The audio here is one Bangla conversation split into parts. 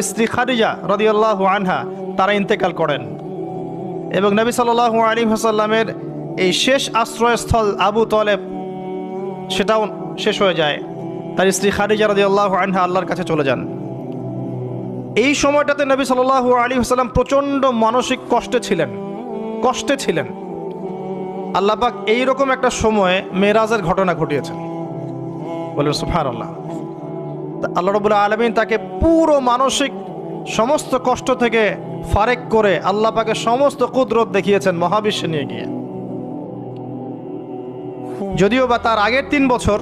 স্ত্রী খাদিজা রাদিয়াল্লাহু আনহা তারা ইন্তেকাল করেন এবং নবী সাল্লাল্লাহু আলাইহি ওয়াসাল্লামের এই শেষ আশ্রয়স্থল আবু তলেব সেটাও শেষ হয়ে যায়। তার স্ত্রী খাদিজা রাদিয়াল্লাহু আনহা আল্লাহর কাছে চলে যান। এই সময়টাতে নবী সাল্লাল্লাহু আলাইহি ওয়াসাল্লাম প্রচণ্ড মানসিক কষ্টে ছিলেন। আল্লাহ পাক এইরকম একটা সময়ে মেরাজের ঘটনা ঘটিয়েছেন, বলেন সুবহানাল্লাহ। আল্লাহ রাব্বুল আলামিন তাকে পুরো মানসিক সমস্ত কষ্ট থেকে ফারেক করে আল্লাহ পাকের সমস্ত কুদরত দেখিয়েছেন মহাবিশ্বে নিয়ে গিয়ে। যদিও বা তার আগের 3 বছর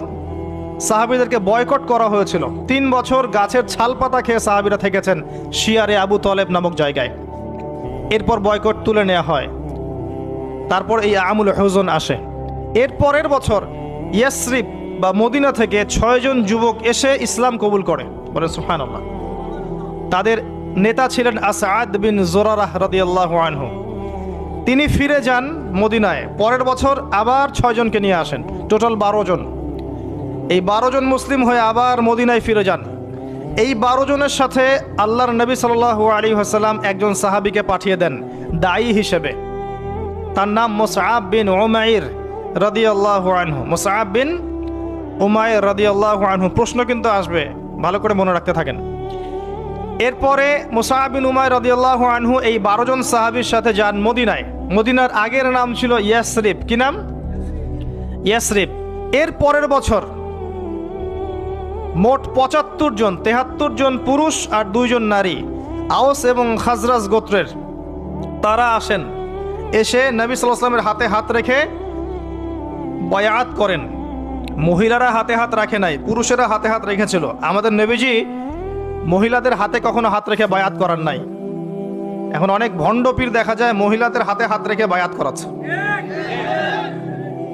সাহাবীদেরকে বয়কট করা হয়েছিল। 3 বছর গাছের ছাল পাতা খেয়ে সাহাবীরা থেকেছেন শিয়ারে আবু তলেব নামক জায়গায়। এরপর বয়কট তুলে নেওয়া হয়, তারপর এই আমুল হুজন আসে। এর পরের বছর ইয়াসরিব বা মদিনা থেকে 6 জন যুবক এসে ইসলাম কবুল করে, বলে সুবহানাল্লাহ। তাদের নেতা ছিলেন আসাদ বিন জোরারাহ রাদিয়াল্লাহু আনহু। তিনি ফিরে যান মদিনায়। পরের বছর আবার 6 জনকে নিয়ে আসেন, টোটাল 12 জন। এই 12 জন মুসলিম হয়ে আবার মদিনায় ফিরে যান। এই 12 জনের সাথে আল্লাহর নবী সাল্লাল্লাহু আলাইহি ওয়াসাল্লাম একজন সাহাবীকে পাঠিয়ে দেন দায়ী হিসেবে। তার নাম মুসআব বিন উমাইর রাদিয়াল্লাহু আনহু। মুসআব বিন উমাইর রাদিয়াল্লাহু আনহু। প্রশ্ন কিন্তু আসবে, ভালো করে মনে রাখতে থাকেন। এরপরে মুসআব বিন উমাইর রাদিয়াল্লাহু আনহু এই 12 জন সাহাবীর সাথে যান মদিনায়। মদিনার আগের নাম ছিল ইয়াসরিব। কি নাম? ইয়াসরিব। এর পরের বছর মোট 75 জন, 73 জন পুরুষ আর 2 জন নারী, আওস এবং খাজরাজ গোত্রের, তারা আসেন। এসে নবী সাল্লাল্লাহু আলাইহি ওয়াসাল্লামের হাতে হাত রেখে বায়াত করেন। মহিলারা হাতে হাত রাখে নাই, পুরুষেরা হাতে হাত রেখেছিল। আমাদের নবীজি মহিলাদের হাতে কখনো হাত রেখে বায়াত করার নাই। এখন অনেক ভণ্ড পীর দেখা যায় মহিলাদের হাতে হাত রেখে বায়াত করাচ্ছে।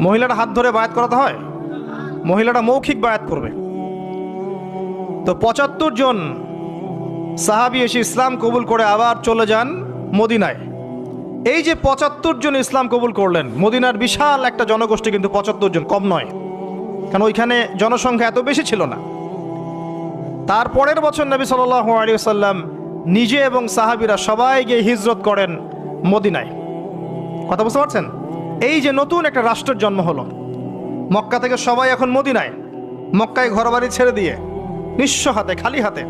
মহিলারা হাত ধরে বায়াত করাতে হয়? মহিলারা মৌখিক বায়াত করবে। তো 75 জন সাহাবী এসে ইসলাম কবুল করে আবার চলে যান মদিনায়। এই যে 75 জন ইসলাম কবুল করলেন, মদিনার বিশাল একটা জনগোষ্ঠী, কিন্তু 75 জন কম নয়, কারণ ওইখানে জনসংখ্যা এত বেশি ছিল না। তারপরের বছর নবী সাল্লাল্লাহু আলাইহি ওয়াসাল্লাম নিজে এবং সাহাবীরা সবাই গিয়ে হিজরত করেন মদিনায়। কথা বুঝতে পারছেন? এই যে নতুন একটা রাষ্ট্রের জন্ম হলো, মক্কা থেকে সবাই এখন মদিনায়। মক্কায় ঘরবাড়ি ছেড়ে দিয়ে নিঃস্ব হাতে, খালি হাতে,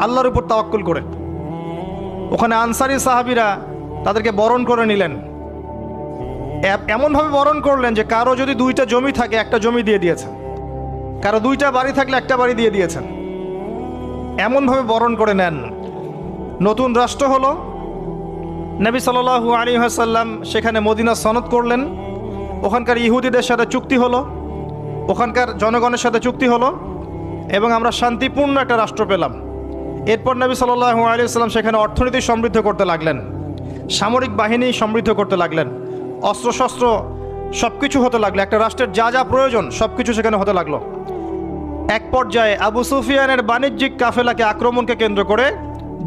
আল্লাহর উপর তাওয়াক্কুল করে। ওখানে আনসারী সাহাবীরা তাদেরকে বরণ করে নিলেন। এমনভাবে বরণ করলেন যে কারো যদি 2টা জমি থাকে, একটা জমি দিয়ে দিয়েছেন, কারো 2টা বাড়ি থাকলে একটা বাড়ি দিয়ে দিয়েছেন। এমনভাবে বরণ করে নেন। নতুন রাষ্ট্র হলো। নবী সাল্লাল্লাহু আলাইহি ওয়াসাল্লাম সেখানে মদিনা সনদ করলেন। ওখানকার ইহুদিদের সাথে চুক্তি হলো, ওখানকার জনগণের সাথে চুক্তি হলো, এবং আমরা শান্তিপূর্ণ একটা রাষ্ট্র পেলাম। এরপর নবী সাল্লাল্লাহু আলাইহি ওয়াসাল্লাম সেখানে অর্থনীতি সমৃদ্ধ করতে লাগলেন, সামরিক বাহিনী সমৃদ্ধ করতে লাগলেন, অস্ত্রশস্ত্র সব কিছু হতে লাগলো। একটা রাষ্ট্রের যা যা প্রয়োজন সব কিছু সেখানে হতে লাগলো। এক পর্যায়ে আবু সুফিয়ানের বাণিজ্যিক কাফেলাকে আক্রমণকে কেন্দ্র করে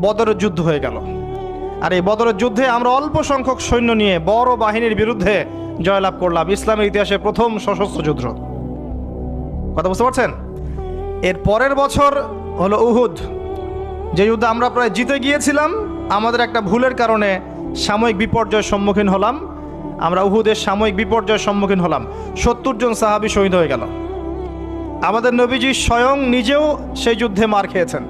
বদরের যুদ্ধ হয়ে গেল। আর এই বদরের যুদ্ধে আমরা অল্প সংখ্যক সৈন্য নিয়ে বড় বাহিনীর বিরুদ্ধে জয়লাভ করলাম। ইসলামের ইতিহাসে প্রথম সশস্ত্র যুদ্ধ। কথা বুঝতে পারছেন? এর পরের বছর হলো উহুদ, যে যুদ্ধে আমরা প্রায় জিতে গিয়েছিলাম। আমাদের একটা ভুলের কারণে সাময়িক বিপর্যয়ের সম্মুখীন হলাম। আমরা উহুদের সাময়িক বিপর্যয়ের সম্মুখীন হলাম। 70 জন সাহাবী শহীদ হয়ে গেল। আমাদের নবীজি স্বয়ং নিজেও সেই যুদ্ধে মার খেয়েছেন।